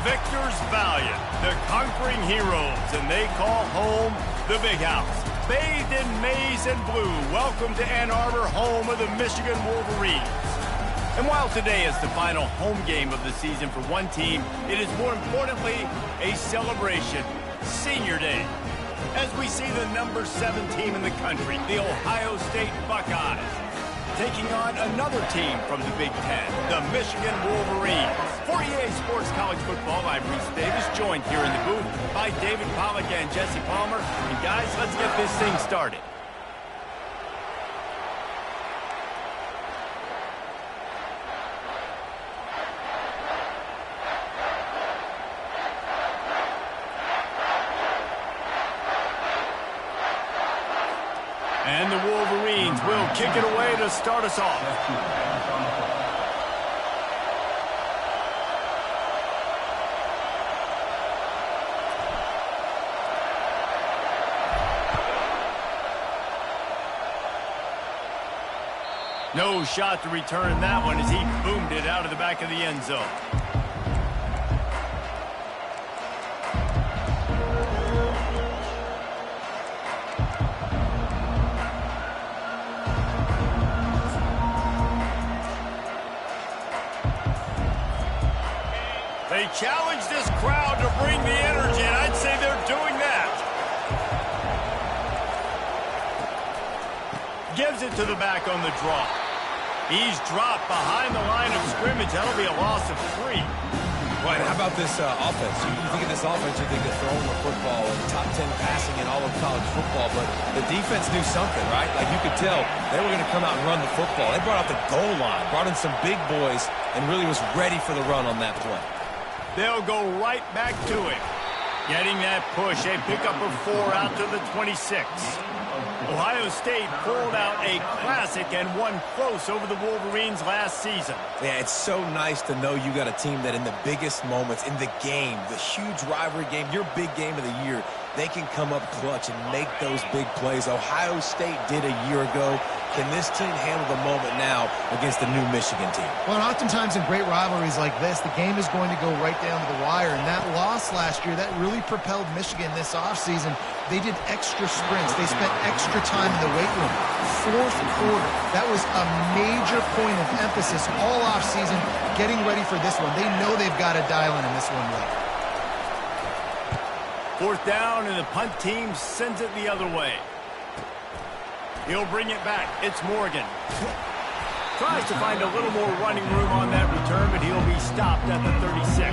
victors valiant, the conquering heroes, and they call home the Big House. Bathed in maize and blue, welcome to Ann Arbor, home of the Michigan Wolverines. And while today is the final home game of the season for one team, it is more importantly a celebration, Senior Day, as we see the number 7 team in the country, the Ohio State Buckeyes, taking on another team from the Big Ten, the Michigan Wolverines. For EA Sports College Football, I'm Reese Davis, joined here in the booth by David Pollack and Jesse Palmer. And guys, let's get this thing started. And the Wolverines will kick it away to start us off. No shot to return that one as he boomed it out of the back of the end zone. They challenge this crowd to bring the energy, and I'd say they're doing that. Gives it to the back on the draw. He's dropped behind the line of scrimmage. That'll be a loss of 3. Right, how about this offense? You think of this offense, you think they're throwing the football and top 10 passing in all of college football, but the defense knew something, right? Like you could tell they were going to come out and run the football. They brought out the goal line, brought in some big boys, and really was ready for the run on that play. They'll go right back to it. Getting that push, a pickup of 4 out to the 26. Ohio State pulled out a classic and won close over the Wolverines last season. Yeah, it's so nice to know you got a team that in the biggest moments, in the game, the huge rivalry game, your big game of the year, they can come up clutch and make those big plays. Ohio State did a year ago. Can this team handle the moment now against the new Michigan team? Well, and oftentimes in great rivalries like this, the game is going to go right down to the wire. And that loss last year, that really propelled Michigan this offseason. They did extra sprints. They spent extra time in the weight room. Fourth quarter, that was a major point of emphasis all offseason, getting ready for this one. They know they've got to dial in this one late. 4th down, and the punt team sends it the other way. He'll bring it back. It's Morgan. Tries to find a little more running room on that return, but he'll be stopped at the 36.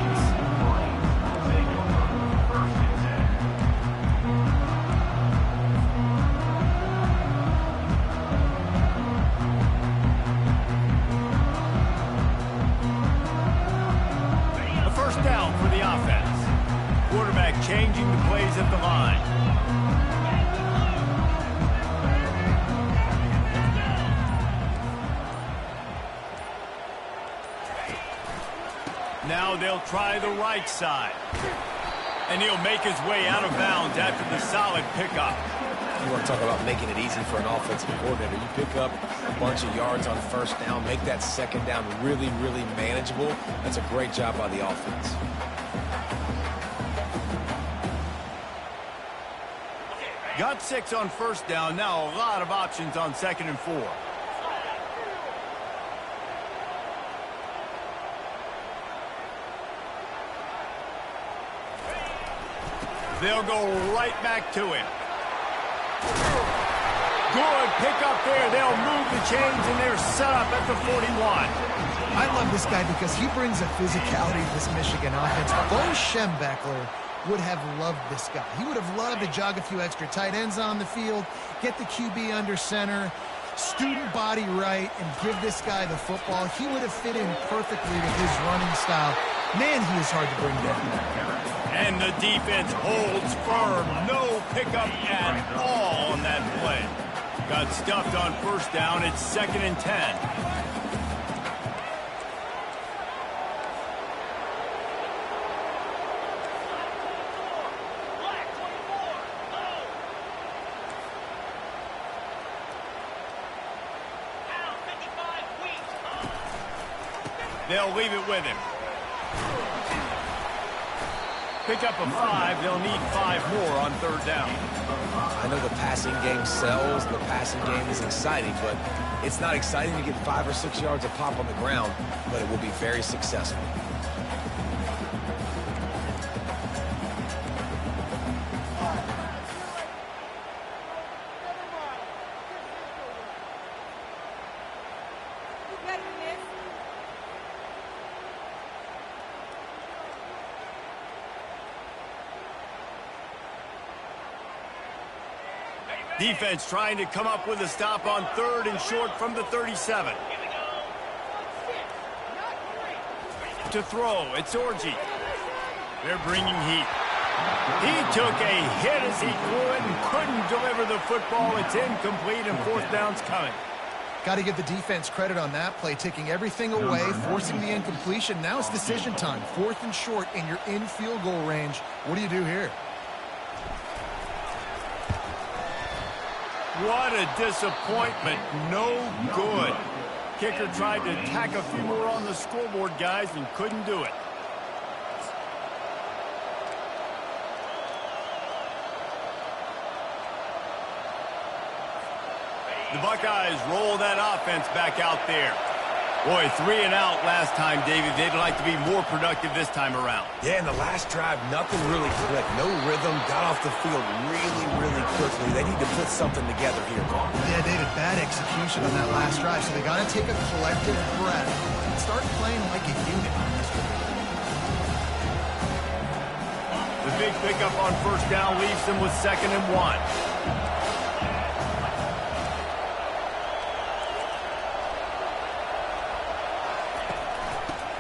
A 1st down for the offense. Quarterback changing the plays at the line. Now they'll try the right side. And he'll make his way out of bounds after the solid pickup. You want to talk about making it easy for an offensive coordinator. You pick up a bunch of yards on 1st down, make that 2nd down really, really manageable. That's a great job by the offense. Got 6 on 1st down. Now a lot of options on 2nd and 4. They'll go right back to him. Good pickup there. They'll move the chains, and they're set up at the 41. I love this guy because he brings a physicality to this Michigan offense. Bo Schembechler would have loved this guy. He would have loved to jog a few extra tight ends on the field, get the QB under center, student body right, and give this guy the football. He would have fit in perfectly with his running style. Man, he is hard to bring down. And the defense holds firm. No pickup at all on that play. Got stuffed on 1st down. It's 2nd and 10. They'll leave it with him. pick up a 5. They'll need 5 more on third down. I know the passing game sells, and the passing game is exciting, but it's not exciting to get 5 or 6 yards of pop on the ground, but it will be very successful. Defense trying to come up with a stop on 3rd and short from the 37. To throw, it's Orji. They're bringing heat. He took a hit as he threw it and couldn't deliver the football. It's incomplete and 4th down's coming. Got to give the defense credit on that play, taking everything away, forcing the incompletion. Now it's decision time. 4th and short, and you're in field goal range. What do you do here? What a disappointment. No good. Kicker tried to tack a few more on the scoreboard, guys, and couldn't do it. The Buckeyes roll that offense back out there. Boy, 3 and out last time, David. They'd like to be more productive this time around. Yeah, in the last drive, nothing really clicked. No rhythm, got off the field really, really quickly. They need to put something together here. Yeah, David, bad execution on that last drive, so they got to take a collective breath and start playing like a unit. The big pickup on 1st down leaves them with 2nd and 1.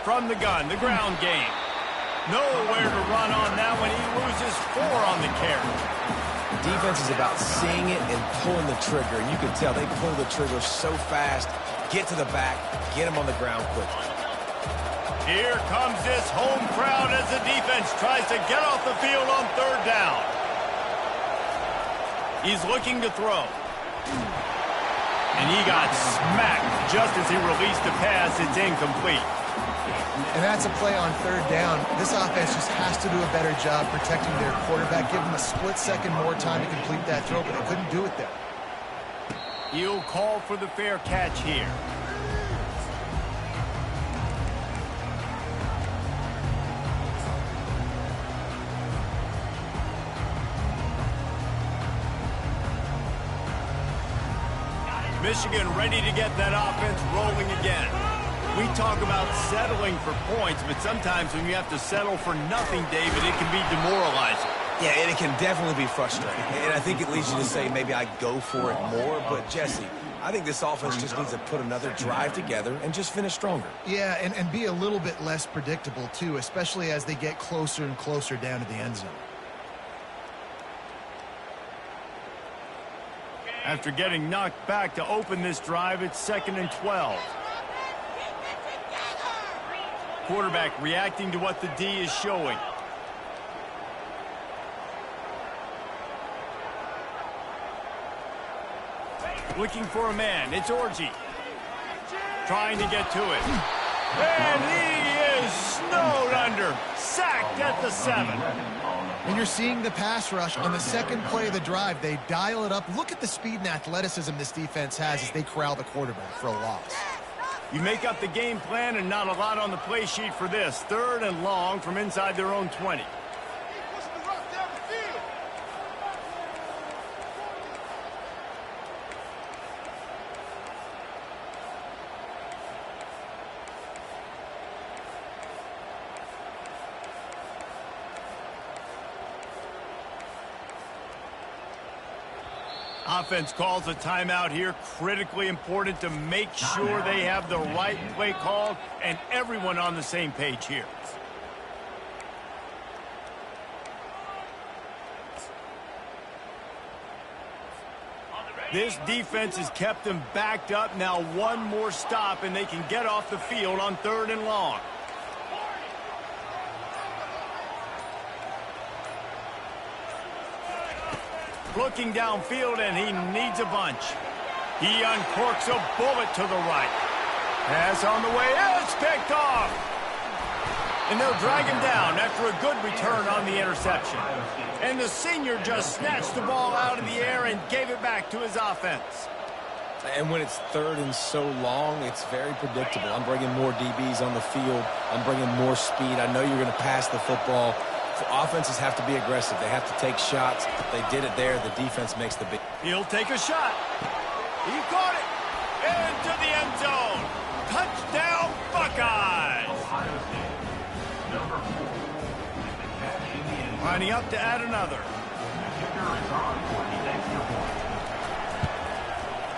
From the gun, the ground game. Nowhere to run on that one. He loses 4 on the carry. Defense is about seeing it and pulling the trigger. And you can tell they pull the trigger so fast, get to the back, get him on the ground quickly. Here comes this home crowd as the defense tries to get off the field on 3rd down. He's looking to throw. And he got smacked just as he released the pass. It's incomplete. And that's a play on 3rd down. This offense just has to do a better job protecting their quarterback. Give them a split second more time to complete that throw, but they couldn't do it there. He'll call for the fair catch here. Michigan ready to get that offense rolling again. We talk about settling for points, but sometimes when you have to settle for nothing, David, it can be demoralizing. Yeah, and it can definitely be frustrating. And I think it leads you to say maybe I go for it more. But, Jesse, I think this offense just needs to put another drive together and just finish stronger. Yeah, and be a little bit less predictable, too, especially as they get closer and closer down to the end zone. After getting knocked back to open this drive, it's 2nd and 12. Quarterback reacting to what the D is showing. Looking for a man. It's Orji. Trying to get to it. And he is snowed under. Sacked at the 7. And you're seeing the pass rush on the second play of the drive. They dial it up. Look at the speed and athleticism this defense has as they corral the quarterback for a loss. You make up the game plan and not a lot on the play sheet for this. 3rd and long from inside their own 20. Offense calls a timeout here. Critically important to make sure they have the right play called and everyone on the same page here. This defense has kept them backed up. Now one more stop and they can get off the field on 3rd and long. Looking downfield, and he needs a bunch. He uncorks a bullet to the right. Pass on the way. It's picked off. And they'll drag him down after a good return on the interception. And the senior just snatched the ball out of the air and gave it back to his offense. And when it's third and so long, it's very predictable. I'm bringing more DBs on the field. I'm bringing more speed. I know you're going to pass the football. Offenses have to be aggressive. They have to take shots. They did it there. The defense makes the big. He'll take a shot. He caught it. Into the end zone. Touchdown, Buckeyes. Lining up to add another.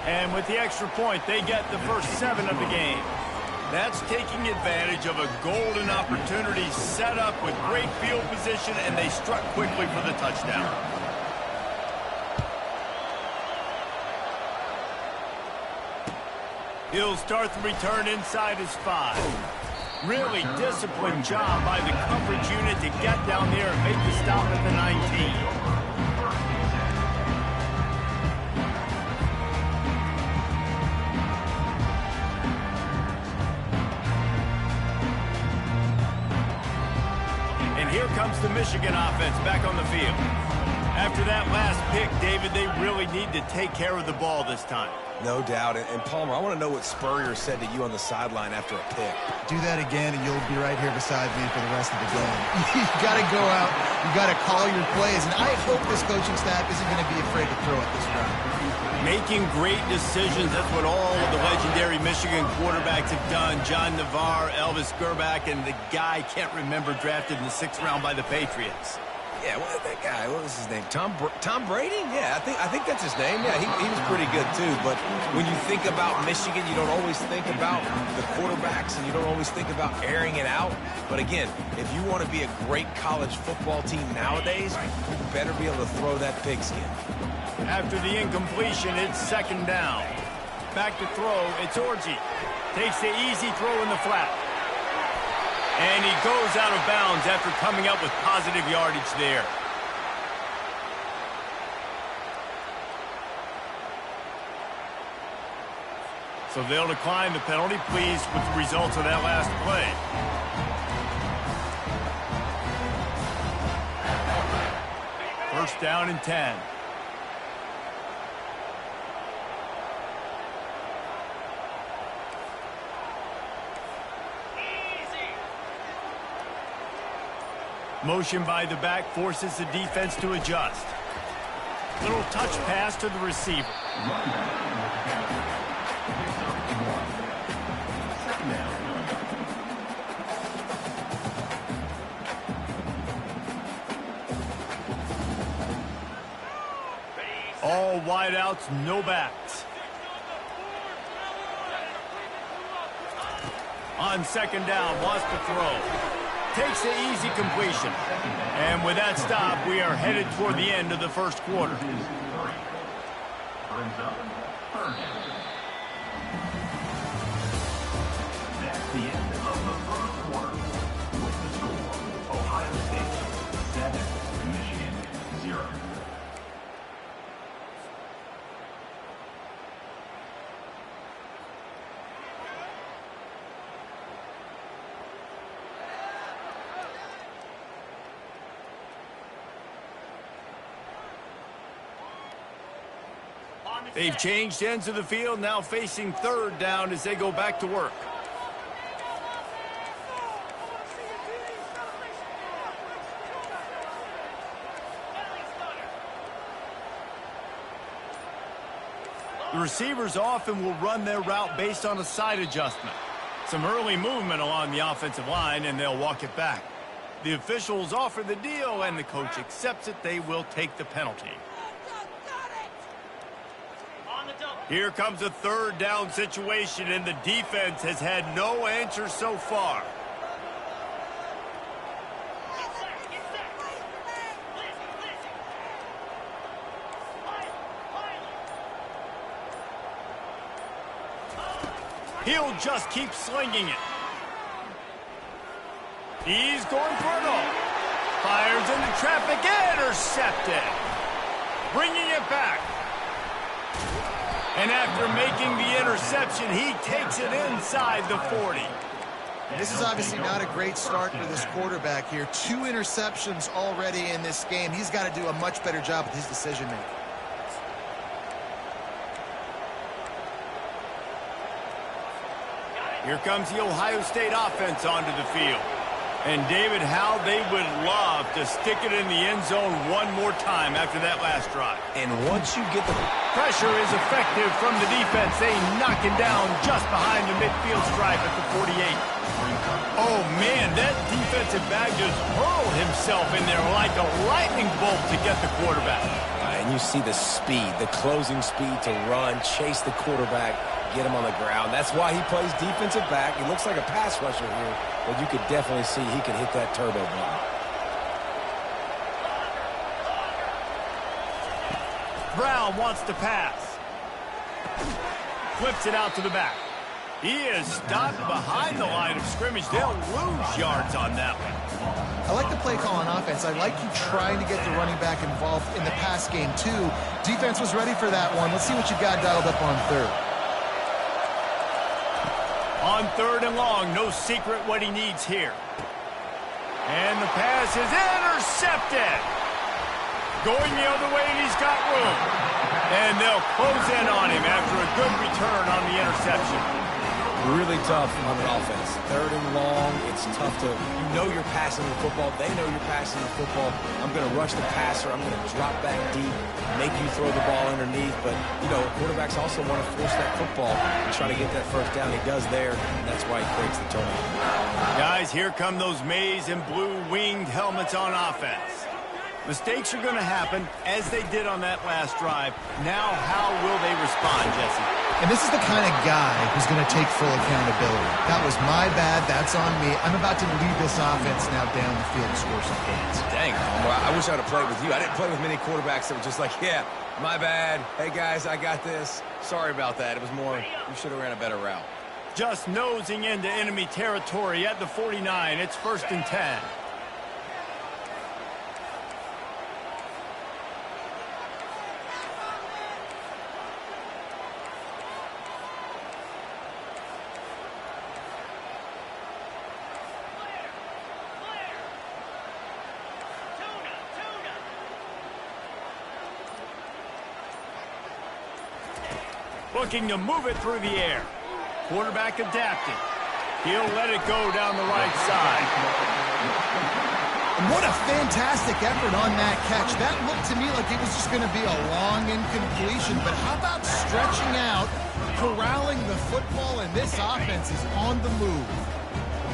And with the extra point, they get the first 7 of the game. That's taking advantage of a golden opportunity set up with great field position, and they struck quickly for the touchdown. He'll start the return inside his 5. Really disciplined job by the coverage unit to get down there and make the stop at the 19. Here comes the Michigan offense back on the field. After that last pick, David, they really need to take care of the ball this time. No doubt. And Palmer, I want to know what Spurrier said to you on the sideline after a pick. Do that again, and you'll be right here beside me for the rest of the game. You got to go out. You got to call your plays. And I hope this coaching staff isn't going to be afraid to throw at this run. Making great decisions. That's what all of the legendary Michigan quarterbacks have done. John Navarre, Elvis Gerbach, and the guy, can't remember, drafted in the 6th round by the Patriots. Yeah, that guy, what was his name? Tom Brady? Yeah, I think that's his name. Yeah, he was pretty good too. But when you think about Michigan, you don't always think about the quarterbacks, and you don't always think about airing it out. But again, if you want to be a great college football team nowadays, you better be able to throw that pigskin. After the incompletion, it's 2nd down. Back to throw, it's Orji. Takes the easy throw in the flat. And he goes out of bounds after coming up with positive yardage there. So they'll decline the penalty, pleased with the results of that last play. First down and 10. Motion by the back forces the defense to adjust. Little touch pass to the receiver. All wideouts, no backs. On 2nd down, wants to throw. Takes the easy completion. And with that stop, we are headed toward the end of the first quarter. That's the end of the first quarter. With the score, Ohio State 7, Michigan 0. They've changed ends of the field, now facing 3rd down as they go back to work. The receivers often will run their route based on a side adjustment. Some early movement along the offensive line, and they'll walk it back. The officials offer the deal, and the coach accepts it. They will take the penalty. Here comes a 3rd down situation, and the defense has had no answer so far. He'll just keep slinging it. He's going for it all. Fires into traffic, intercepted. Bringing it back. And after making the interception, he takes it inside the 40. This is obviously not a great start for this quarterback here. 2 interceptions already in this game. He's got to do a much better job with his decision-making. Here comes the Ohio State offense onto the field. And David, how they would love to stick it in the end zone one more time after that last drive. And once you get the pressure is effective from the defense. They knock him down just behind the midfield stripe at the 48. Oh, man, that defensive back just hurled himself in there like a lightning bolt to get the quarterback. And you see the speed, the closing speed to run, chase the quarterback, get him on the ground. That's why he plays defensive back. He looks like a pass rusher here, but you could definitely see he can hit that turbo button. Brown wants to pass. Flips it out to the back. He is stopped behind the line of scrimmage. They'll lose yards on that one. I like the play call on offense. I like you trying to get the running back involved in the pass game, too. Defense was ready for that one. Let's see what you got dialed up on third. On 3rd and long, no secret what he needs here. And the pass is intercepted. Going the other way, and he's got room. And they'll close in on him after a good return on the interception. Really tough on the offense. 3rd and long, it's tough to, you know you're passing the football. They know you're passing the football. I'm going to rush the passer. I'm going to drop back deep, make you throw the ball underneath. But, you know, quarterbacks also want to force that football and try to get that first down. He does there, and that's why he creates the turnover. Guys, here come those maize and blue winged helmets on offense. Mistakes are going to happen, as they did on that last drive. Now, how will they respond, Jesse? And this is the kind of guy who's going to take full accountability. That was my bad. That's on me. I'm about to lead this offense now down the field to score some points. Dang, well, I wish I would have played with you. I didn't play with many quarterbacks that were just like, yeah, my bad. Hey, guys, I got this. Sorry about that. It was more, you should have ran a better route. Just nosing into enemy territory at the 49. It's 1st and 10. Looking to move it through the air. Quarterback adapting. He'll let it go down the right side. What a fantastic effort on that catch. That looked to me like it was just going to be a long incompletion, but how about stretching out, corralling the football, and this offense is on the move.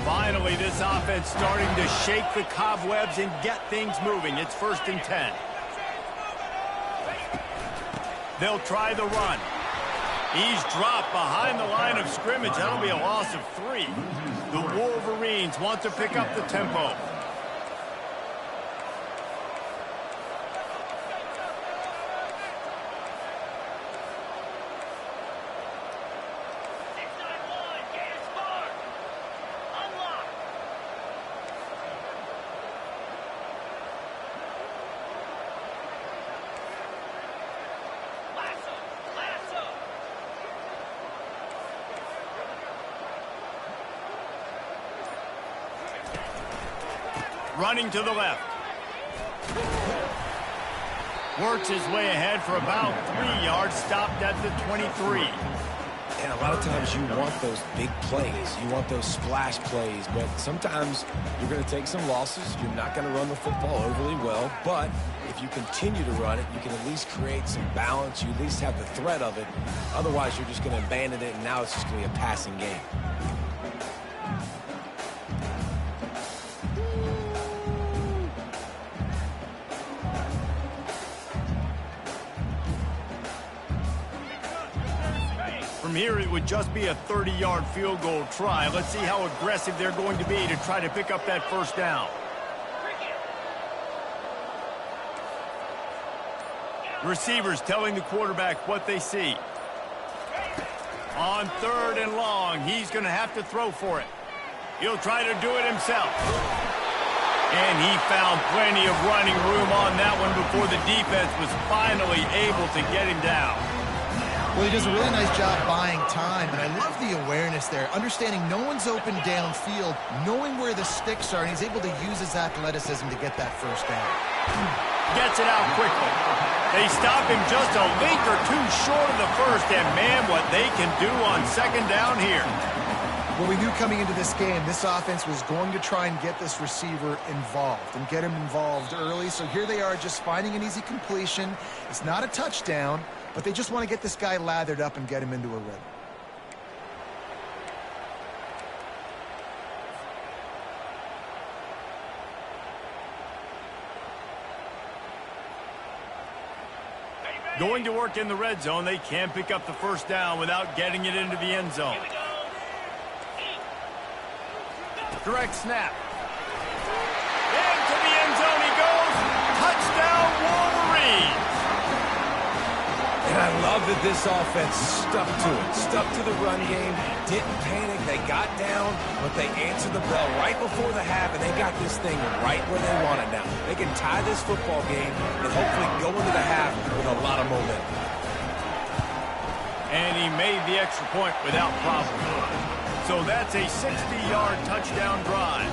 Finally, this offense starting to shake the cobwebs and get things moving. It's 1st and 10. They'll try the run. He's dropped behind the line of scrimmage. That'll be a loss of 3. The Wolverines want to pick up the tempo. Running to the left. Works his way ahead for about 3 yards, stopped at the 23. And a lot of times you want those big plays. You want those splash plays. But sometimes you're going to take some losses. You're not going to run the football overly well. But if you continue to run it, you can at least create some balance. You at least have the threat of it. Otherwise, you're just going to abandon it, and now it's just going to be a passing game. From here, it would just be a 30-yard field goal try. Let's see how aggressive they're going to be to try to pick up that first down. Receivers telling the quarterback what they see. On 3rd and long, he's going to have to throw for it. He'll try to do it himself. And he found plenty of running room on that one before the defense was finally able to get him down. Well, he does a really nice job buying time, and I love the awareness there, understanding no one's open downfield, knowing where the sticks are, and he's able to use his athleticism to get that first down. Gets it out quickly. They stop him just a link or two short of the first, and man, what they can do on second down here. Well, we knew coming into this game, this offense was going to try and get this receiver involved and get him involved early. So here they are just finding an easy completion. It's not a touchdown, but they just want to get this guy lathered up and get him into a rhythm. Going to work in the red zone, they can't pick up the first down without getting it into the end zone. Direct snap. Into the end zone he goes. Touchdown, Wolverines. And I love that this offense stuck to it. Stuck to the run game. Didn't panic. They got down, but they answered the bell right before the half, and they got this thing right where they want it now. They can tie this football game and hopefully go into the half with a lot of momentum. And he made the extra point without problem. So that's a 60-yard touchdown drive.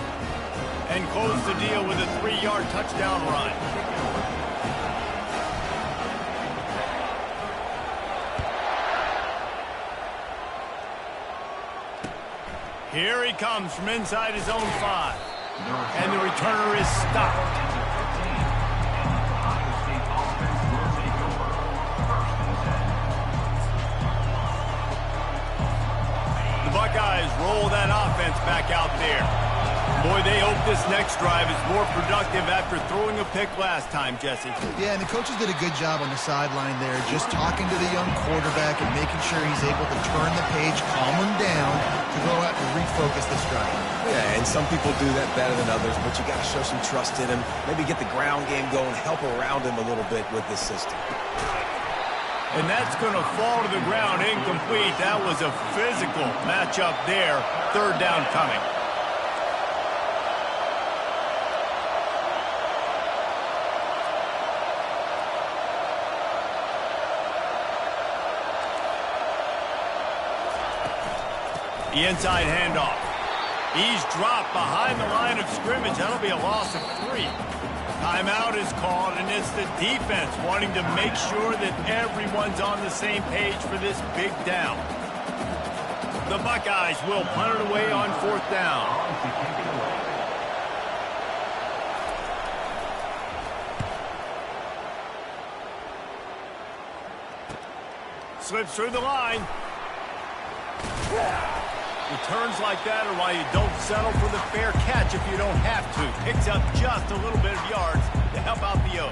And close the deal with a 3-yard touchdown run. Here he comes from inside his own 5. And the returner is stopped. Buckeyes roll that offense back out there. Boy, they hope this next drive is more productive after throwing a pick last time, Jesse. Yeah, and the coaches did a good job on the sideline there, just talking to the young quarterback and making sure he's able to turn the page, calm him down, to go out and refocus this drive. Yeah, and some people do that better than others, but you got to show some trust in him. Maybe get the ground game going, help around him a little bit with this system. And that's going to fall to the ground incomplete. That was a physical matchup there. Third down coming. The inside handoff. He's dropped behind the line of scrimmage. That'll be a loss of 3. Timeout is called, and it's the defense wanting to make sure that everyone's on the same page for this big down. The Buckeyes will punt it away on 4th down. Slips through the line. Returns like that are why you don't settle for the fair catch if you don't have to. Picks up just a little bit of yards to help out the O.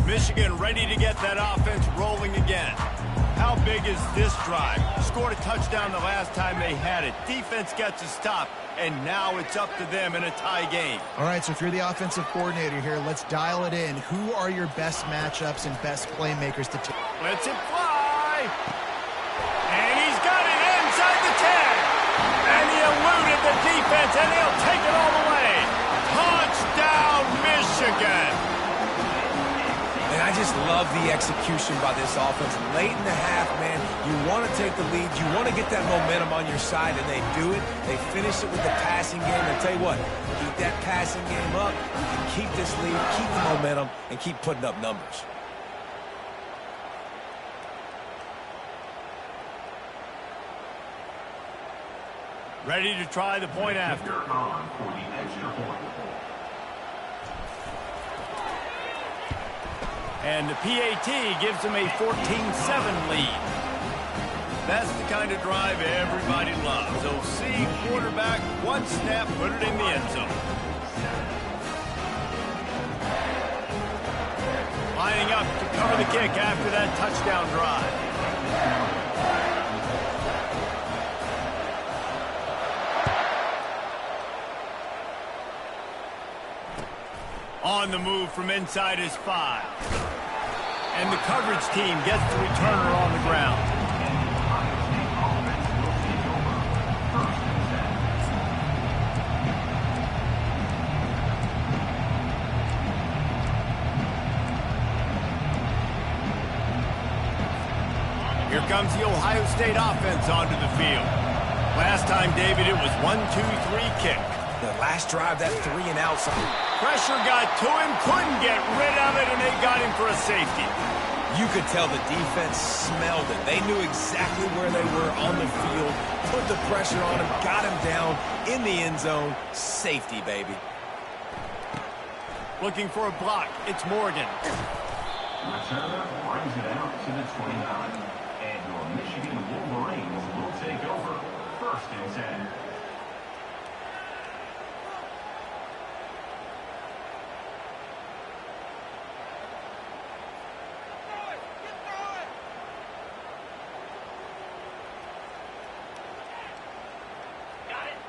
Michigan ready to get that offense rolling again. How big is this drive? Scored a touchdown the last time they had it. Defense gets a stop, and now it's up to them in a tie game. All right, so if you're the offensive coordinator here, let's dial it in. Who are your best matchups and best playmakers to take? Lets it fly. And he's got it inside the 10. And he eluded the defense, and he'll take it all the way. Touchdown, Michigan. And I just love the execution by this offense. Late in the half, man, you want to take the lead. You want to get that momentum on your side, and they do it. They finish it with the passing game. And tell you what, keep that passing game up, and keep this lead, keep the momentum, and keep putting up numbers. Ready to try the point after. For the extra point. And the PAT gives them a 14-7 lead. That's the kind of drive everybody loves. So see quarterback, one snap, put it in the end zone. Lining up to cover the kick after that touchdown drive. On the move from inside his 5. And the coverage team gets the returner on the ground. Here comes the Ohio State offense onto the field. Last time, David, it was 1-2-3 kick. The last drive, that 3 and out. Pressure got to him, couldn't get rid of it, and they got him for a safety. You could tell the defense smelled it. They knew exactly where they were on the field, put the pressure on him, got him down in the end zone. Safety, baby. Looking for a block. It's Morgan. Returner brings it out to the 29. And your Michigan Wolverines will take over 1st and 10.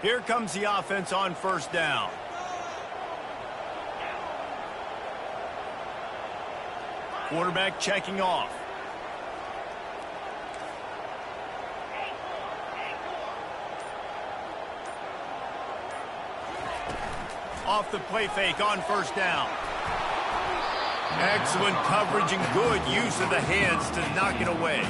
Here comes the offense on 1st down. Quarterback checking off. Off the play fake on 1st down. Excellent coverage and good use of the hands to knock it away.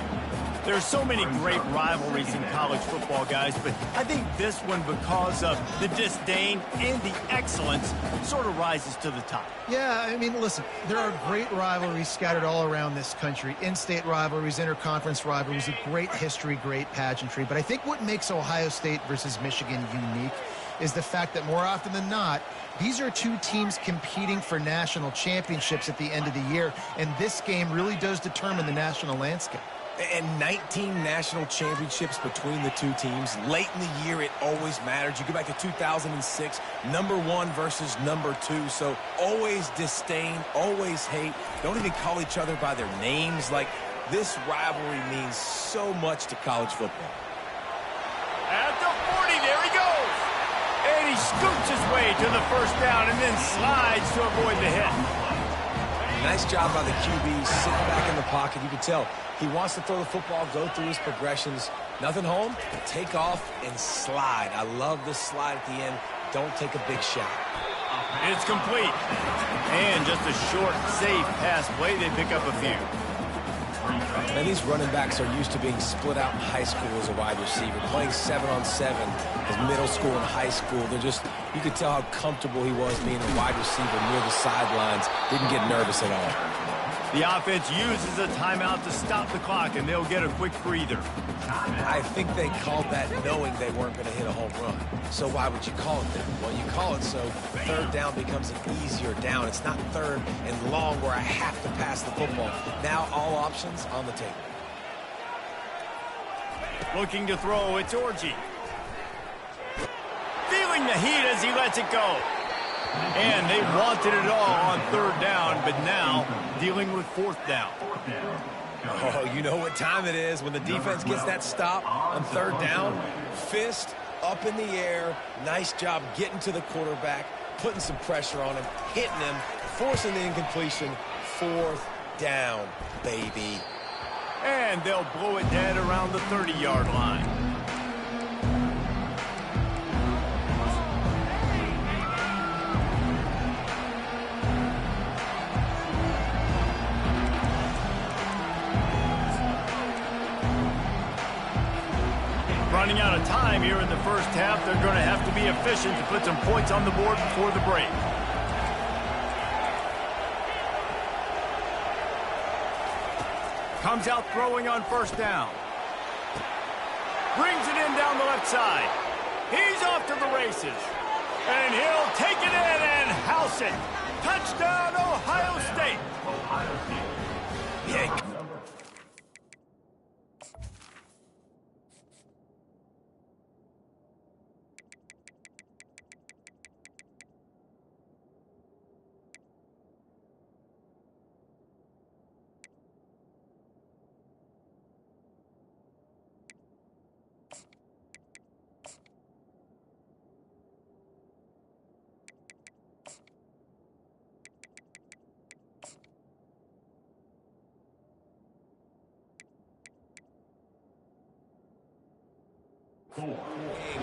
There's so many great rivalries in college football, guys, but I think this one, because of the disdain and the excellence, sort of rises to the top. Yeah, I mean, listen, there are great rivalries scattered all around this country. In-state rivalries, interconference rivalries, a great history, great pageantry. But I think what makes Ohio State versus Michigan unique is the fact that more often than not, these are two teams competing for national championships at the end of the year, and this game really does determine the national landscape. And 19 national championships between the two teams. Late in the year, it always matters. You go back to 2006, #1 versus #2. So always disdain, always hate. Don't even call each other by their names. Like, this rivalry means so much to college football. At the 40, there he goes. And he scoots his way to the 1st down and then slides to avoid the hit. Nice job by the QB, sitting back in the pocket. You can tell he wants to throw the football, go through his progressions. Nothing home, take off and slide. I love the slide at the end. Don't take a big shot. It's complete. And just a short, safe pass play. They pick up a few. And these running backs are used to being split out in high school as a wide receiver, playing 7-on-7 as middle school and high school. They're just, you could tell how comfortable he was being a wide receiver near the sidelines. Didn't get nervous at all. The offense uses a timeout to stop the clock, and they'll get a quick breather. I think they called that knowing they weren't going to hit a home run. So why would you call it that? Well, you call it so 3rd down becomes an easier down. It's not 3rd and long where I have to pass the football. Now all options on the table. Looking to throw, it's Orji. Feeling the heat as he lets it go. And they wanted it all on 3rd down, but now dealing with 4th down. Oh, you know what time it is when the defense gets that stop on 3rd down. Fist up in the air. Nice job getting to the quarterback, putting some pressure on him, hitting him, forcing the incompletion. 4th down, baby. And they'll blow it dead around the 30-yard line. Running out of time here in the 1st half. They're going to have to be efficient to put some points on the board before the break. Comes out throwing on 1st down. Brings it in down the left side. He's off to the races. And he'll take it in and house it. Touchdown, Ohio State. Yeah.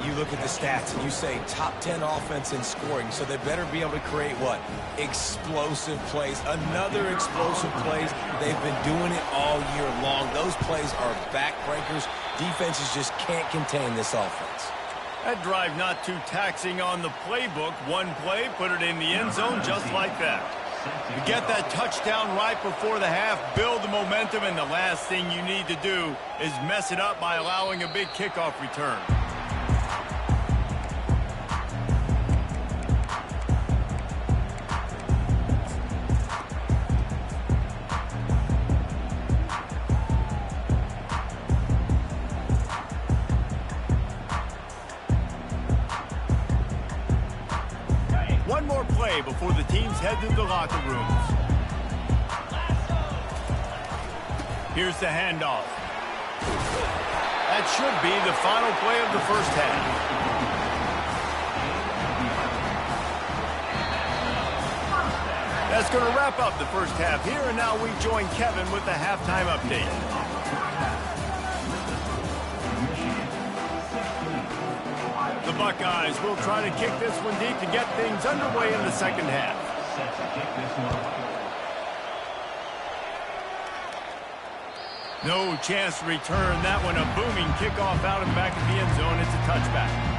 You look at the stats and you say top 10 offense in scoring, so they better be able to create what? Explosive plays. Another explosive plays. They've been doing it all year long. Those plays are backbreakers. Defenses just can't contain this offense. That drive not too taxing on the playbook. One play, put it in the end zone just like that. You get that touchdown right before the half, build the momentum, and the last thing you need to do is mess it up by allowing a big kickoff return. One more play before the teams head to the locker rooms. Here's the handoff. That should be the final play of the first half. That's going to wrap up the first half here, and now we join Kevin with the halftime update. The Buckeyes will try to kick this one deep to get things underway in the second half. No chance to return that one. A booming kickoff out of the back of the end zone. It's a touchback.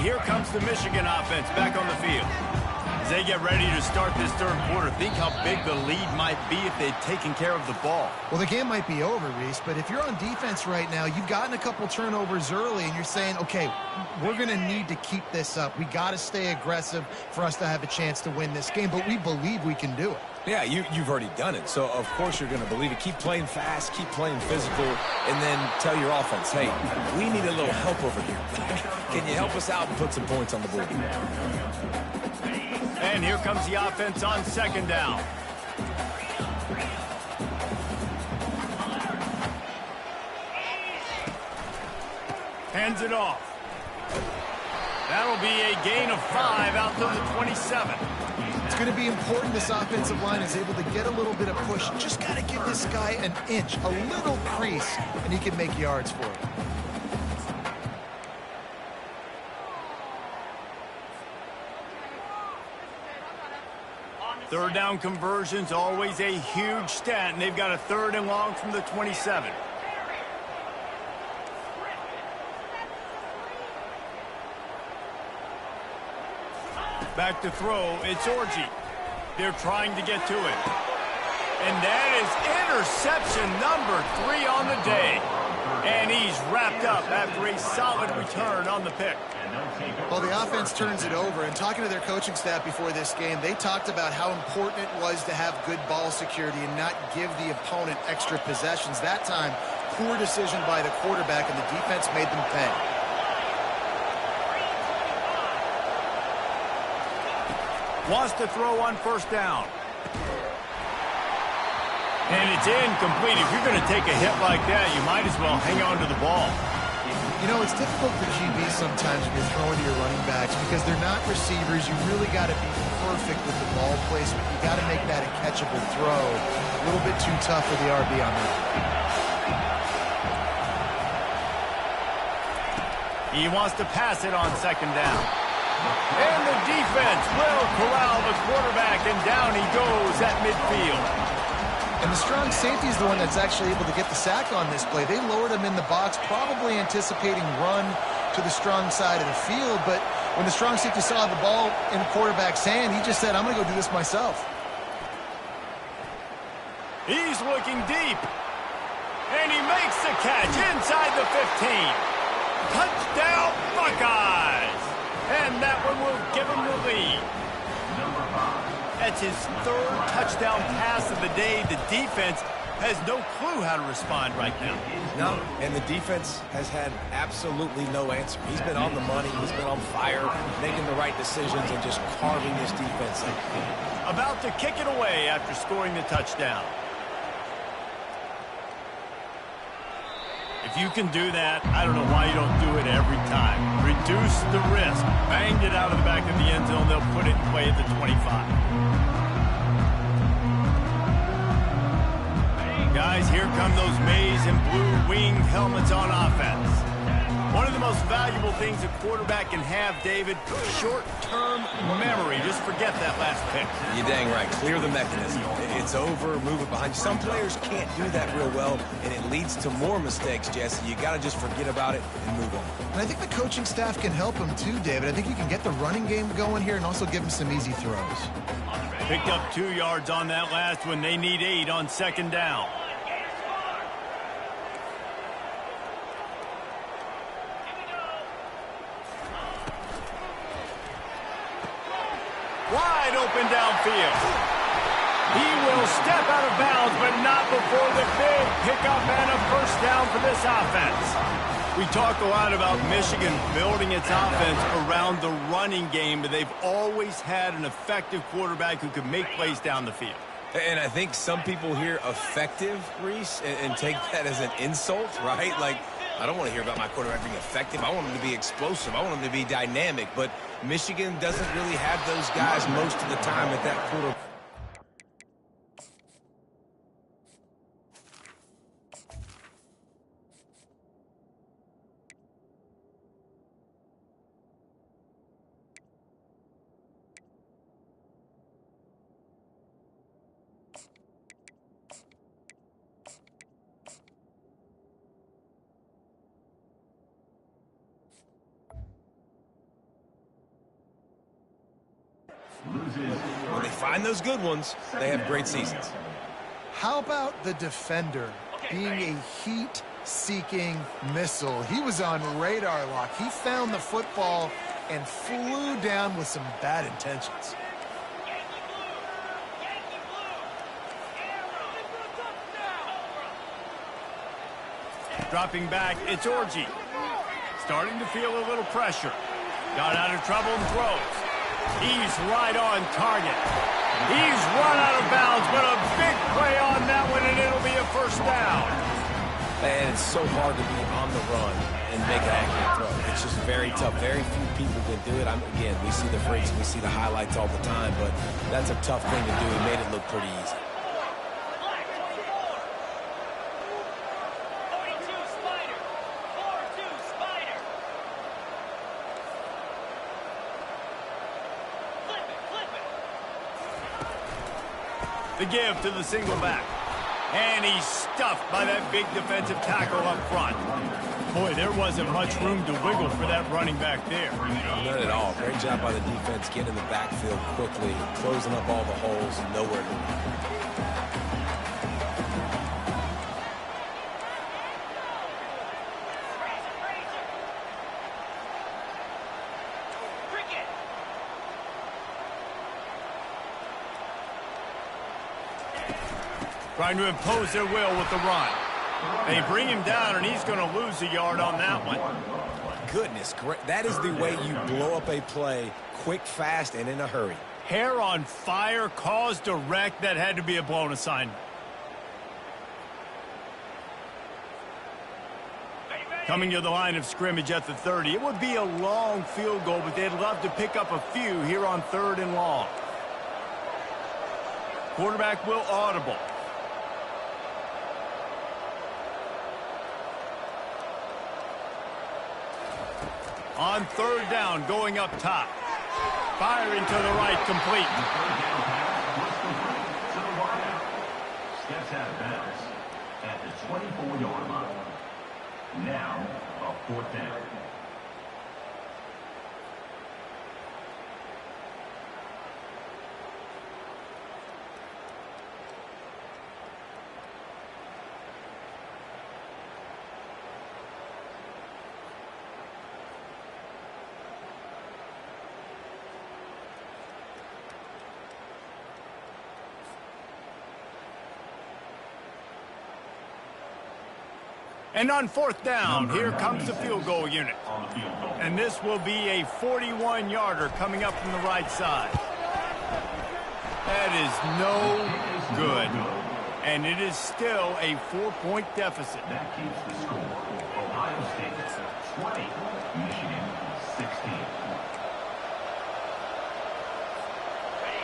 Here comes the Michigan offense back on the field. As they get ready to start this third quarter, think how big the lead might be if they'd taken care of the ball. Well, the game might be over, Reese, but if you're on defense right now, you've gotten a couple turnovers early, and you're saying, okay, we're going to need to keep this up. We got to stay aggressive for us to have a chance to win this game, but we believe we can do it. Yeah, you've already done it, so of course you're going to believe it. Keep playing fast, keep playing physical, and then tell your offense, hey, we need a little help over here. Can you help us out and put some points on the board? And here comes the offense on second down. Hands it off. That'll be a gain of 5 out to the 27. It's going to be important this offensive line is able to get a little bit of push. Just got to give this guy an inch, a little crease, and he can make yards for it. Third down conversions, always a huge stat, and they've got a 3rd and long from the 27. Back to throw, it's Orji. They're trying to get to it. And that is interception number 3 on the day. And he's wrapped up after a solid return on the pick. Well, the offense turns it over, and talking to their coaching staff before this game, they talked about how important it was to have good ball security and not give the opponent extra possessions. That time, poor decision by the quarterback, and the defense made them pay. Wants to throw on first down. And it's incomplete. If you're going to take a hit like that, you might as well hang on to the ball. You know, it's difficult for QBs sometimes when you're throwing to your running backs because they're not receivers. You really got to be perfect with the ball placement. You got to make that a catchable throw. A little bit too tough for the RB on that. He wants to pass it on second down. And the defense will corral the quarterback, and down he goes at midfield. And the strong safety is the one that's actually able to get the sack on this play. They lowered him in the box, probably anticipating run to the strong side of the field. But when the strong safety saw the ball in the quarterback's hand, he just said, I'm going to go do this myself. He's looking deep. And he makes the catch inside the 15. Touchdown, Buckeyes! And that one will give him the lead. That's his 3rd touchdown pass of the day. The defense has no clue how to respond right now. No, and the defense has had absolutely no answer. He's been on the money. He's been on fire, making the right decisions and just carving this defense up. about to kick it away after scoring the touchdown. If you can do that, I don't know why you don't do it every time. Reduce the risk. Banged it out of the back of the end zone. They'll put it in play at the 25. Guys, here come those maize and blue winged helmets on offense. One of the most valuable things a quarterback can have, David, short-term memory. Just forget that last pick. You're dang right. Clear the mechanism. It's over, move it behind you. Some players can't do that real well, and it leads to more mistakes, Jesse. You got to just forget about it and move on. And I think the coaching staff can help him too, David. I think you can get the running game going here and also give him some easy throws. Picked up 2 yards on that last one. They need 8 on second down. Wide open downfield. He will step out of bounds, but not before the big pickup and a first down for this offense. We talk a lot about Michigan building its offense around the running game, but they've always had an effective quarterback who can make plays down the field. And I think some people hear effective, Reese, and take that as an insult, right? Like, I don't want to hear about my quarterback being effective. I want him to be explosive. I want him to be dynamic. But Michigan doesn't really have those guys most of the time at that quarterback. When they find those good ones, they have great seasons. How about the defender being a heat-seeking missile? He was on radar lock. He found the football and flew down with some bad intentions. Dropping back, it's Orji. Starting to feel a little pressure. Got out of trouble and throws. He's right on target. He's run out of bounds, but a big play on that one, and it'll be a first down. And it's so hard to be on the run and make an accurate throw. It's just very tough. Very few people can do it. Again, we see the freaks, we see the highlights all the time, but that's a tough thing to do. He made it look pretty easy. The give to the single back. And he's stuffed by that big defensive tackle up front. Boy, there wasn't much room to wiggle for that running back there. Not at all. Great job by the defense getting in the backfield quickly, closing up all the holes, nowhere to run. Trying to impose their will with the run. They bring him down, and he's going to lose a yard on that one. Goodness, that is the way you blow up a play quick, fast, and in a hurry. Hair on fire, cause direct. That had to be a blown assignment. Coming to the line of scrimmage at the 30. It would be a long field goal, but they'd love to pick up a few here on 3rd and long. Quarterback will audible. On 3rd down, going up top. Firing to the right, complete. Steps out of bounds at the 24-yard line. Now, a 4th down. And on 4th down, here comes the field goal unit. And this will be a 41-yarder coming up from the right side. That is no good. And it is still a 4-point deficit. That keeps the score. Ohio State 20, Michigan 16.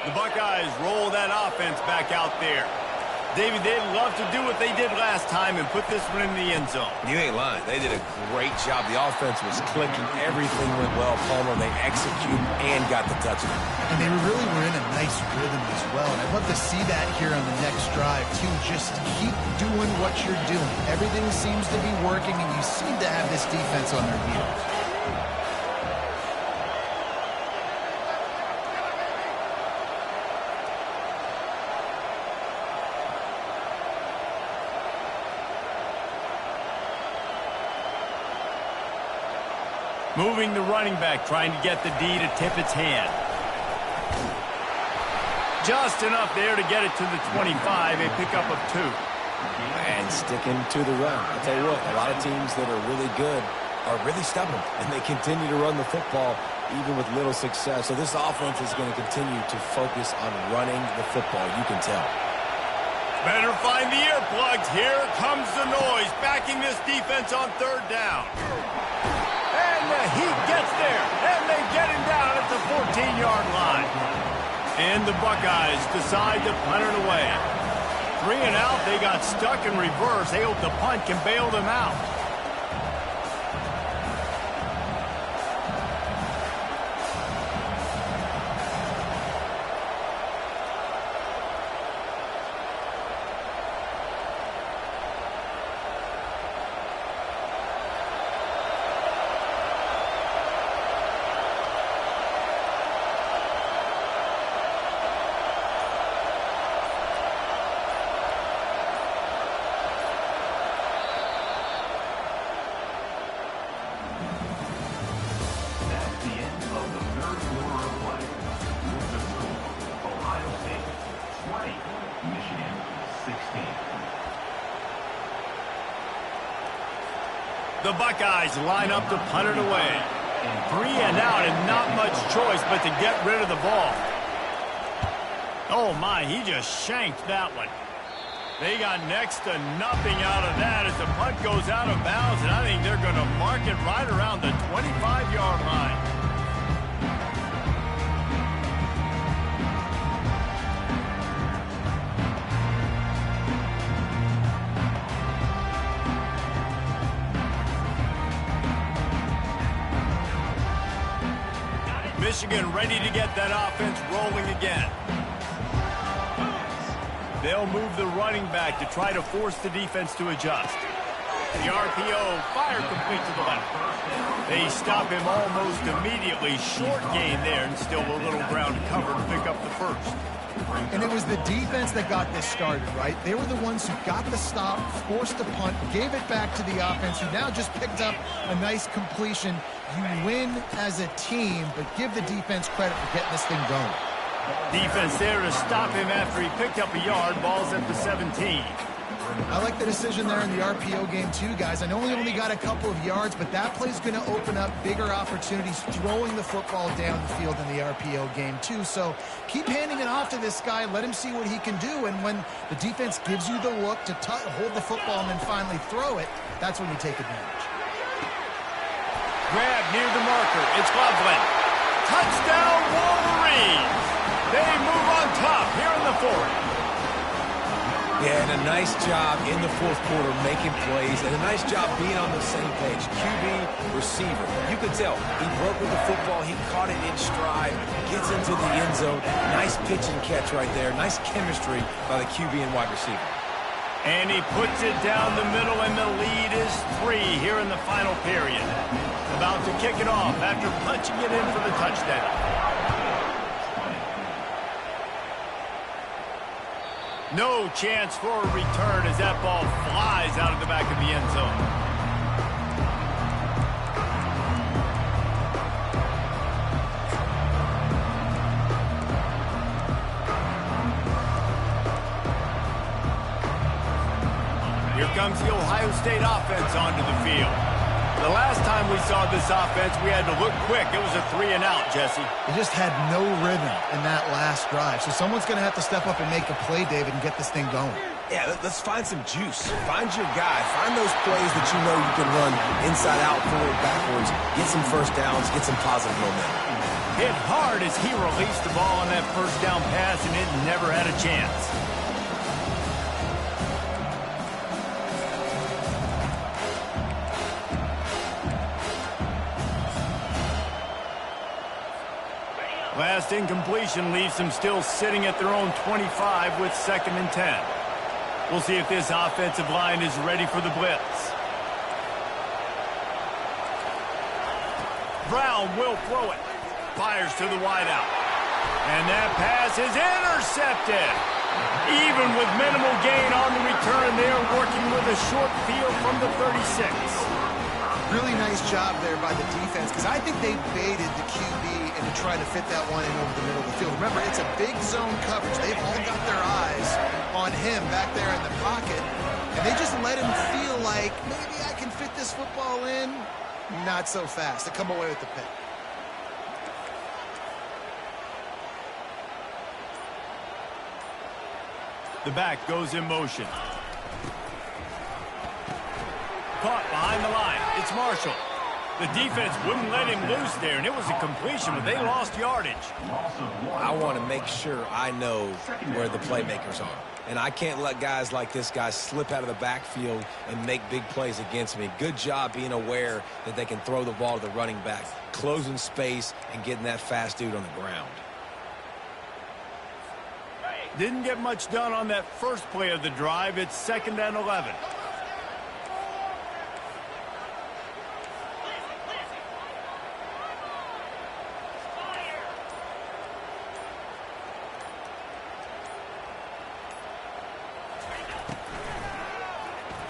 The Buckeyes roll that offense back out there. David, they'd love to do what they did last time and put this one in the end zone. You ain't lying. They did a great job. The offense was clicking. Everything went well. Palmer, they executed and got the touchdown. And they really were in a nice rhythm as well. And I'd love to see that here on the next drive, too. Just keep doing what you're doing. Everything seems to be working, and you seem to have this defense on their heels. Moving the running back, trying to get the D to tip its hand. Just enough there to get it to the 25, a pickup of 2. And sticking to the run. I'll tell you what, a lot of teams that are really good are really stubborn, and they continue to run the football even with little success. So this offense is going to continue to focus on running the football, you can tell. Better find the earplugs. Here comes the noise, backing this defense on 3rd down. And the Heat gets there, and they get him down at the 14-yard line. And the Buckeyes decide to punt it away. 3 and out, they got stuck in reverse. They hope the punt can bail them out. The Buckeyes line up to punt it away. 3 and out and not much choice but to get rid of the ball. Oh my, he just shanked that one. They got next to nothing out of that as the punt goes out of bounds, and I think they're going to mark it right around the 25-yard line. Michigan ready to get that offense rolling again. They'll move the running back to try to force the defense to adjust. The RPO, fire complete to the left. They stop him almost immediately. Short gain there, and still a little ground to cover to pick up the first. And it was the defense that got this started, right? They were the ones who got the stop, forced the punt, gave it back to the offense, who now just picked up a nice completion. You win as a team, but give the defense credit for getting this thing going. Defense there to stop him after he picked up a yard. Ball's at the 17. I like the decision there in the RPO game too, guys. I know he only got a couple of yards, but that play's going to open up bigger opportunities throwing the football down the field in the RPO game too. So keep handing it off to this guy. Let him see what he can do. And when the defense gives you the look to hold the football and then finally throw it, that's when you take advantage. Grab near the marker. It's Loveland. Touchdown, Wolverines. They move on top here in the 4th. Yeah, and a nice job in the 4th quarter making plays, and a nice job being on the same page. QB, receiver. You could tell he broke with the football. He caught it in stride, gets into the end zone. Nice pitch and catch right there. Nice chemistry by the QB and wide receiver. And he puts it down the middle, and the lead is 3 here in the final period. About to kick it off after punching it in for the touchdown. No chance for a return as that ball flies out of the back of the end zone. Here comes the Ohio State offense onto the field. The last time we saw this offense, we had to look quick. It was a 3-and-out, Jesse. They just had no rhythm in that last drive. So someone's going to have to step up and make a play, David, and get this thing going. Yeah, let's find some juice. Find your guy. Find those plays that you know you can run inside out, forward, backwards, get some first downs, get some positive momentum. Hit hard as he released the ball on that first down pass, and it never had a chance. Last incompletion leaves them still sitting at their own 25 with 2nd and 10. We'll see if this offensive line is ready for the blitz. Brown will throw it. Fires to the wideout. And that pass is intercepted. Even with minimal gain on the return, they are working with a short field from the 36. Really nice job there by the defense, because I think they baited the QB into trying to fit that one in over the middle of the field. Remember, it's a big zone coverage. They've all got their eyes on him back there in the pocket, and they just let him feel like, maybe I can fit this football in. Not so fast. They come away with the pick. The back goes in motion. Caught behind the line. It's Marshall. The defense wouldn't let him loose there, and it was a completion, but they lost yardage. I want to make sure I know where the playmakers are. And I can't let guys like this guy slip out of the backfield and make big plays against me. Good job being aware that they can throw the ball to the running back, closing space, and getting that fast dude on the ground. Didn't get much done on that first play of the drive. It's 2nd and 11.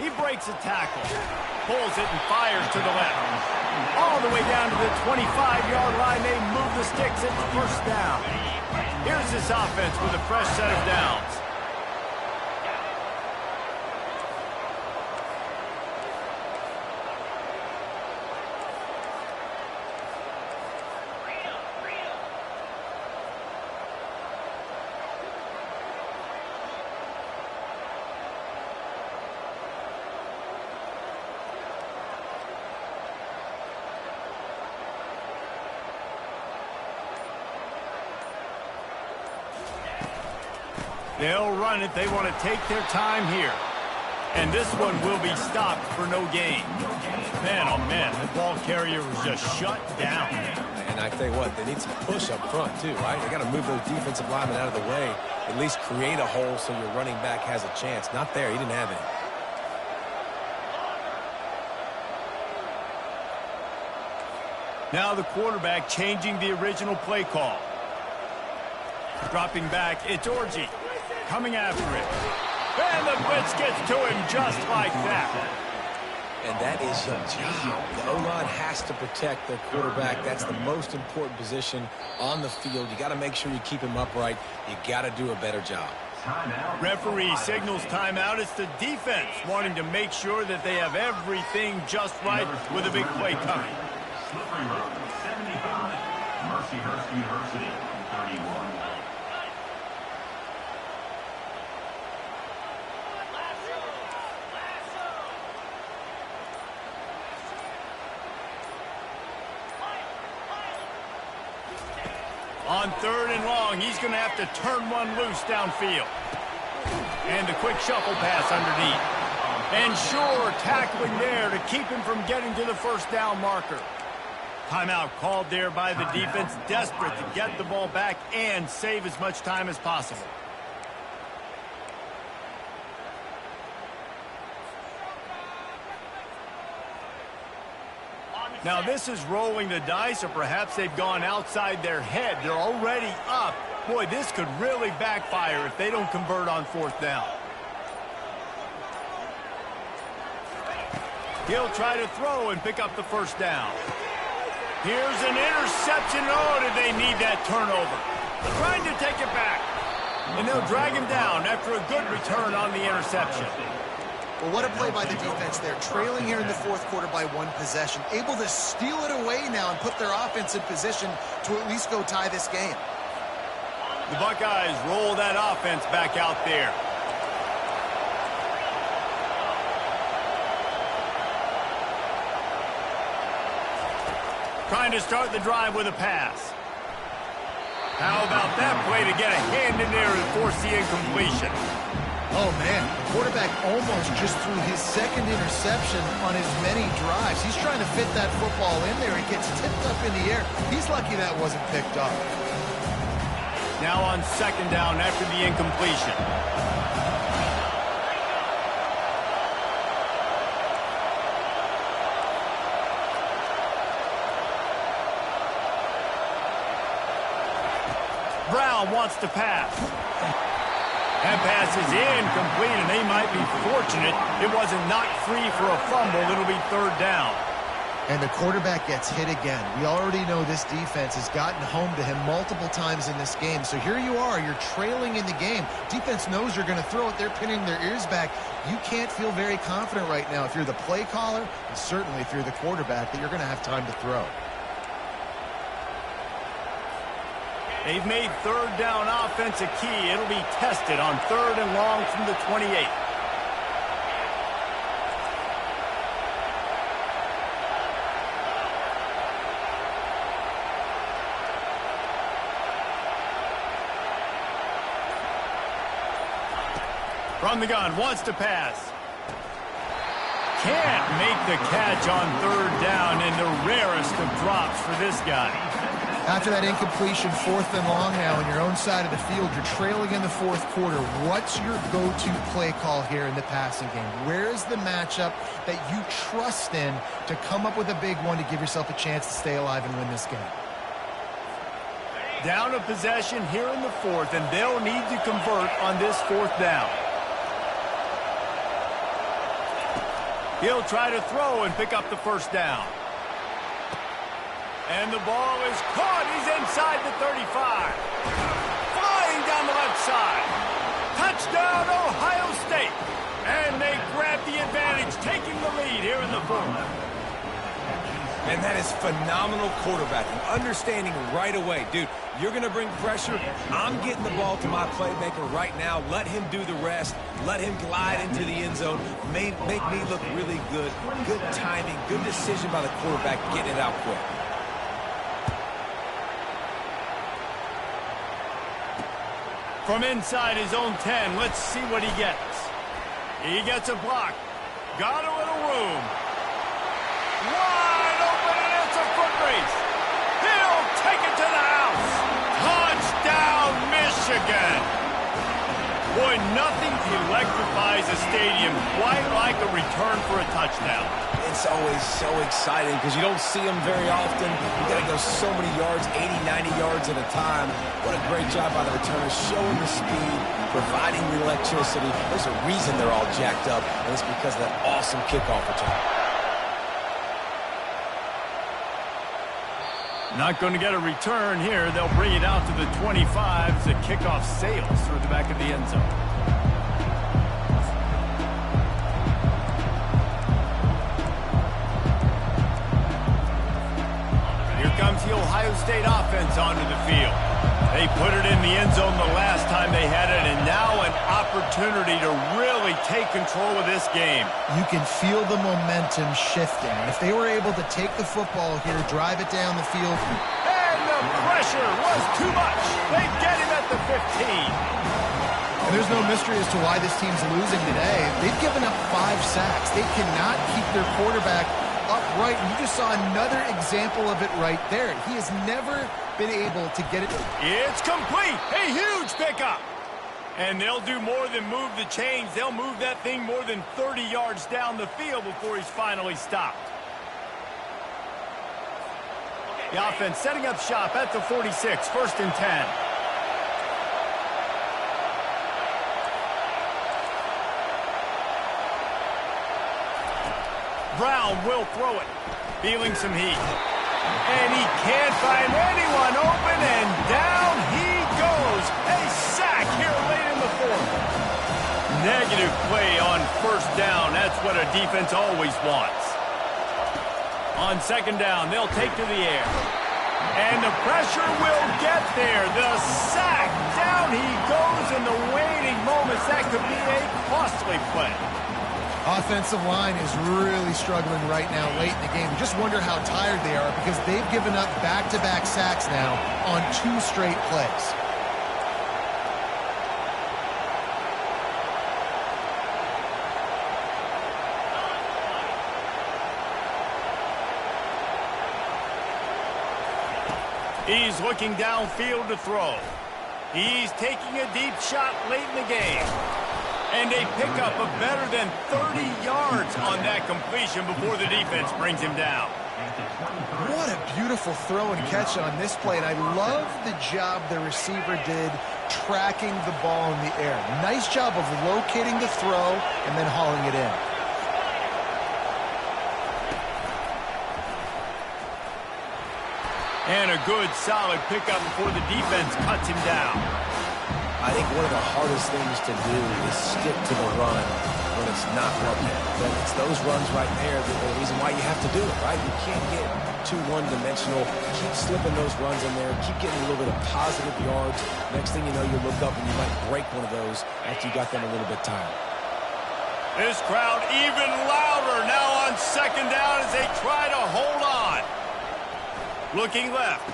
He breaks a tackle, pulls it and fires to the left. All the way down to the 25-yard line. They move the sticks at the first down. Here's this offense with a fresh set of downs. They'll run it. They want to take their time here. And this one will be stopped for no gain. Man, oh man, the ball carrier was just shut down. And I tell you what, they need some push up front too, right? They got to move those defensive linemen out of the way. At least create a hole so your running back has a chance. Not there. He didn't have any. Now the quarterback changing the original play call. Dropping back, it's Orji. Coming after it. And the blitz gets to him just like that. And that is your job. The O-line has to protect their quarterback. That's the most important position on the field. You got to make sure you keep him upright. You got to do a better job. Referee signals timeout. It's the defense wanting to make sure that they have everything just right with a big play coming. Slippery road, 75. Mercyhurst University, 31. On 3rd and long, he's going to have to turn one loose downfield. And the quick shuffle pass underneath. And sure, tackling there to keep him from getting to the first down marker. Timeout called there by the defense, desperate to get the ball back and save as much time as possible. Now this is rolling the dice, or perhaps they've gone outside their head. They're already up. Boy, this could really backfire if they don't convert on 4th down. He'll try to throw and pick up the first down. Here's an interception. Oh, did they need that turnover? Trying to take it back. And they'll drag him down after a good return on the interception. Well, what a play by the defense there. Trailing here in the fourth quarter by one possession. Able to steal it away now and put their offense in position to at least go tie this game. The Buckeyes roll that offense back out there. Trying to start the drive with a pass. How about that play to get a hand in there and force the incompletion? Oh, man, the quarterback almost just threw his second interception on as many drives. He's trying to fit that football in there. It gets tipped up in the air. He's lucky that wasn't picked up. Now on second down after the incompletion. Brown wants to pass. That pass is incomplete, and they might be fortunate it wasn't knocked free for a fumble. It'll be third down. And the quarterback gets hit again. We already know this defense has gotten home to him multiple times in this game. So here you are, you're trailing in the game. Defense knows you're going to throw it. They're pinning their ears back. You can't feel very confident right now if you're the play caller, and certainly if you're the quarterback, that you're going to have time to throw. They've made third down offense a key. It'll be tested on third and long from the 28. From the gun, wants to pass. Can't make the catch on third down, and the rarest of drops for this guy. After that incompletion, fourth and long now on your own side of the field, you're trailing in the fourth quarter. What's your go-to play call here in the passing game? Where's the matchup that you trust in to come up with a big one to give yourself a chance to stay alive and win this game? Down a possession here in the fourth, and they'll need to convert on this fourth down. He'll try to throw and pick up the first down. And the ball is caught. He's inside the 35. Flying down the left side. Touchdown, Ohio State. And they grab the advantage, taking the lead here in the fourth. And that is phenomenal quarterbacking. Understanding right away, dude, you're going to bring pressure. I'm getting the ball to my playmaker right now. Let him do the rest. Let him glide into the end zone. Make me look really good. Good timing. Good decision by the quarterback getting it out quick. From inside his own 10, let's see what he gets. He gets a block. Got a little room. Wide open, and it's a foot race. He'll take it to the house. Touchdown, Michigan. Boy, nothing electrifies a stadium quite like a return for a touchdown. It's always so exciting because you don't see them very often. You got to go so many yards, 80, 90 yards at a time. What a great job by the returners, showing the speed, providing the electricity. There's a reason they're all jacked up, and it's because of that awesome kickoff return. Not going to get a return here. They'll bring it out to the 25 as the kickoff sails through the back of the end zone. Here comes the Ohio State offense onto the field. They put it in the end zone the last time they had it, and now an opportunity to really take control of this game. You can feel the momentum shifting. And if they were able to take the football here, drive it down the field. And the pressure was too much. They get him at the 15. And there's no mystery as to why this team's losing today. They've given up 5 sacks. They cannot keep their quarterback upright. And you just saw another example of it right there. He has never been able to get it. It's complete. A huge pickup. And they'll do more than move the chains. They'll move that thing more than 30 yards down the field before he's finally stopped. The offense setting up shop at the 46, first and 10. Brown will throw it, feeling some heat. And he can't find anyone open, and down he goes. A sack here late in the fourth. Negative play on first down. That's what a defense always wants. On second down, they'll take to the air. And the pressure will get there. The sack. Down he goes in the waning moments. That could be a costly play. Offensive line is really struggling right now late in the game. You just wonder how tired they are because they've given up back-to-back sacks now on 2 straight plays. He's looking downfield to throw. He's taking a deep shot late in the game. And they pick up a better than 30 yards on that completion before the defense brings him down. What a beautiful throw and catch on this play. And I love the job the receiver did tracking the ball in the air. Nice job of locating the throw and then hauling it in. And a good, solid pickup before the defense cuts him down. I think one of the hardest things to do is stick to the run when it's not working. But it's those runs right there that are the reason why you have to do it, right? You can't get too one-dimensional. Keep slipping those runs in there. Keep getting a little bit of positive yards. Next thing you know, you look up and you might break one of those after you got them a little bit tired. This crowd even louder now on second down as they try to hold on. Looking left.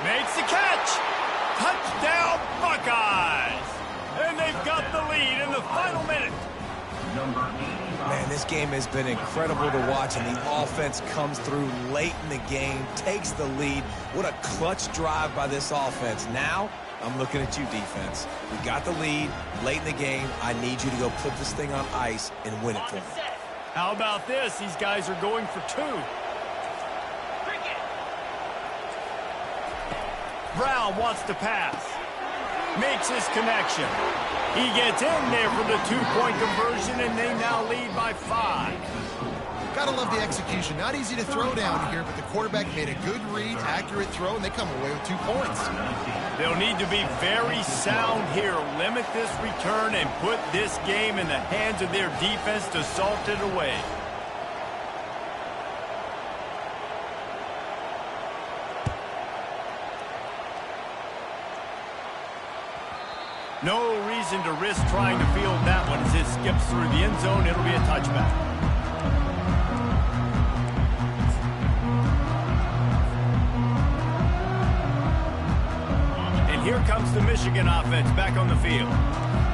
Makes the catch. Touchdown, Buckeyes! And they've got the lead in the final minute. Man, this game has been incredible to watch, and the offense comes through late in the game, takes the lead. What a clutch drive by this offense. Now, I'm looking at you, defense. We got the lead late in the game. I need you to go put this thing on ice and win it for me. How about this? These guys are going for 2. Brown wants to pass. Makes his connection. He gets in there for the 2-point conversion, and they now lead by 5. Gotta love the execution. Not easy to throw down here, but the quarterback made a good read, accurate throw, and they come away with 2 points. They'll need to be very sound here. Limit this return and put this game in the hands of their defense to salt it away. No reason to risk trying to field that one as it skips through the end zone. It'll be a touchback. And here comes the Michigan offense back on the field.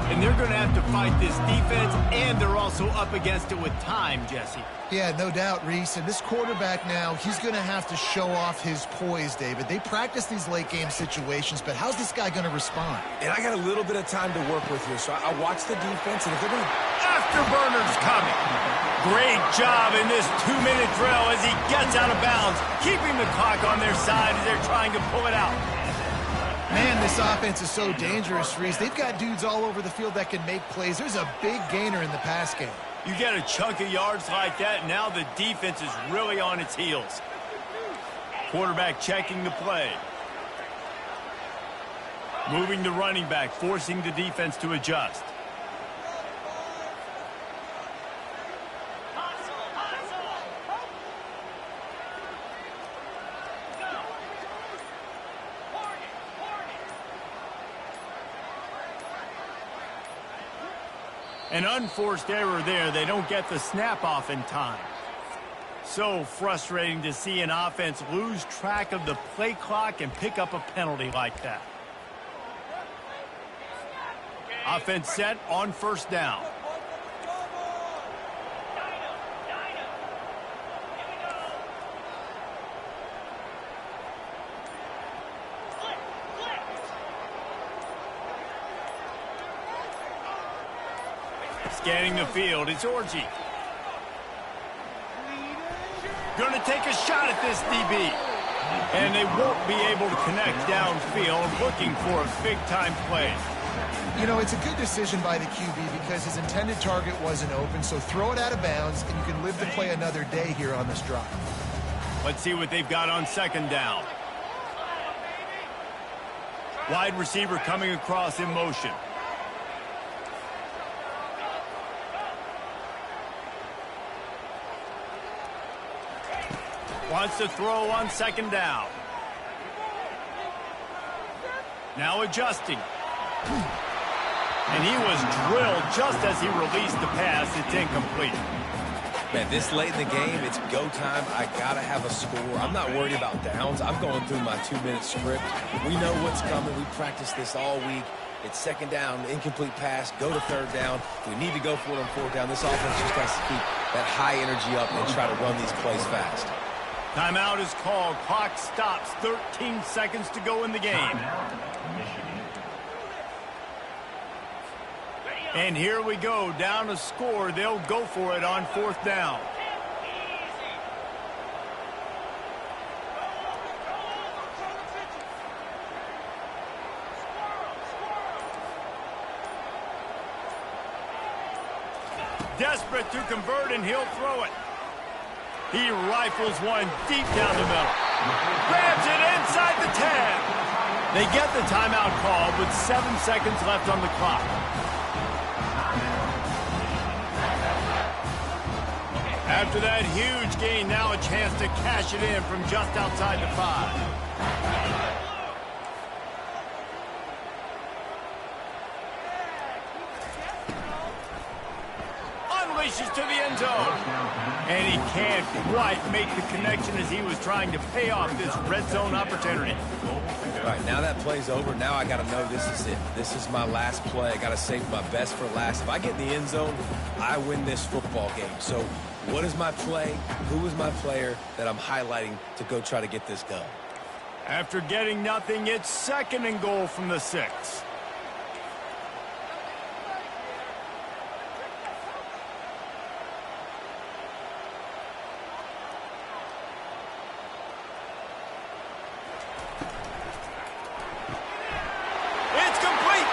And they're going to have to fight this defense, and they're also up against it with time, Jesse. Yeah, no doubt, Reese. And this quarterback now, he's going to have to show off his poise, David. They practice these late-game situations, but how's this guy going to respond? And I got a little bit of time to work with here, so I watch the defense, and if they're going to... Afterburner's coming. Great job in this 2-minute drill as he gets out of bounds, keeping the clock on their side as they're trying to pull it out. Man, this offense is so dangerous, Reese. They've got dudes all over the field that can make plays. There's a big gainer in the pass game. You get a chunk of yards like that, now the defense is really on its heels. Quarterback checking the play. Moving the running back, forcing the defense to adjust. An unforced error there. They don't get the snap off in time. So frustrating to see an offense lose track of the play clock and pick up a penalty like that. Offense set on first down. Scanning the field, it's Orji. Going to take a shot at this DB. And they won't be able to connect downfield, looking for a big-time play. You know, it's a good decision by the QB because his intended target wasn't open, so throw it out of bounds, and you can live to play another day here on this drive. Let's see what they've got on second down. Wide receiver coming across in motion. Wants to throw on second down. Now adjusting. And he was drilled just as he released the pass. It's incomplete. Man, this late in the game, it's go time. I got to have a score. I'm not worried about downs. I'm going through my 2-minute script. We know what's coming. We practiced this all week. It's second down, incomplete pass, go to third down. We need to go for it on fourth down. This offense just has to keep that high energy up and try to run these plays fast. Timeout is called. Clock stops. 13 seconds to go in the game. And here we go. Down a score. They'll go for it on fourth down. Desperate to convert, and he'll throw it. He rifles one deep down the middle. Grabs it inside the 10. They get the timeout called with 7 seconds left on the clock. After that huge gain, now a chance to cash it in from just outside the 5. Unleashes to the end zone. And he can't quite make the connection as he was trying to pay off this red zone opportunity. All right, now that play's over. Now I got to know this is it. This is my last play. I got to save my best for last. If I get in the end zone, I win this football game. So what is my play? Who is my player that I'm highlighting to go try to get this done? After getting nothing, it's second and goal from the 6. It's complete.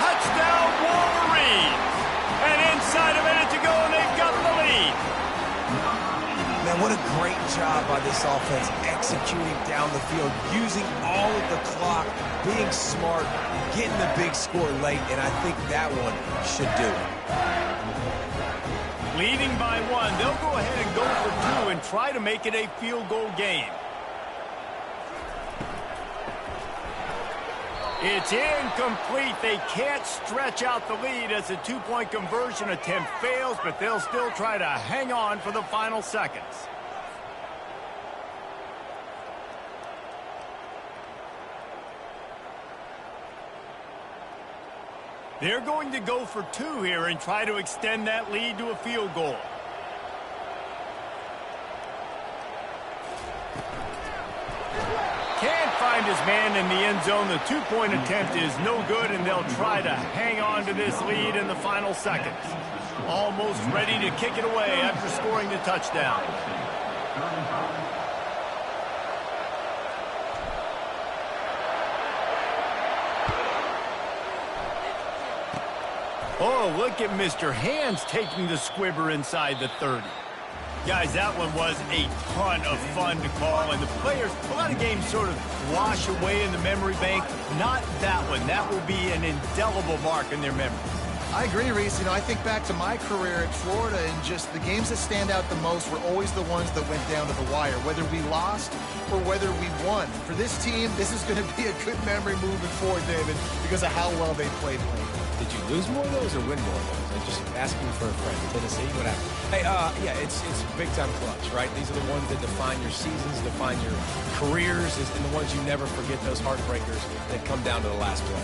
Touchdown, Wolverines. And inside a minute to go, and they've got the lead. Man, what a great job by this offense executing down the field, using all of the clock, being smart, getting the big score late, and I think that one should do it. Leading by 1, they'll go ahead and go for 2 and try to make it a field goal game. It's incomplete. They can't stretch out the lead as the 2-point conversion attempt fails, but they'll still try to hang on for the final seconds. They're going to go for 2 here and try to extend that lead to a field goal. Can't find his man in the end zone. The 2-point attempt is no good, and they'll try to hang on to this lead in the final seconds. Almost ready to kick it away after scoring the touchdown. Oh, look at Mr. Hands taking the squibber inside the 30. Guys, that one was a ton of fun to call, and the players, a lot of games sort of wash away in the memory bank. Not that one. That will be an indelible mark in their memory. I agree, Reese. You know, I think back to my career at Florida, and just the games that stand out the most were always the ones that went down to the wire, whether we lost or whether we won. For this team, this is going to be a good memory moving forward, David, because of how well they played late. Did you lose more of those or win more of those? I'm just asking for a friend. Tennessee, what happened? Hey, yeah, it's big-time clutch, right? These are the ones that define your seasons, define your careers, and the ones you never forget, those heartbreakers that come down to the last play.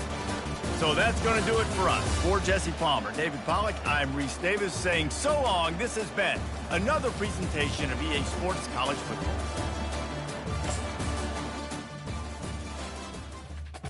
So that's going to do it for us. For Jesse Palmer, David Pollack, I'm Reese Davis saying so long. This has been another presentation of EA Sports College Football.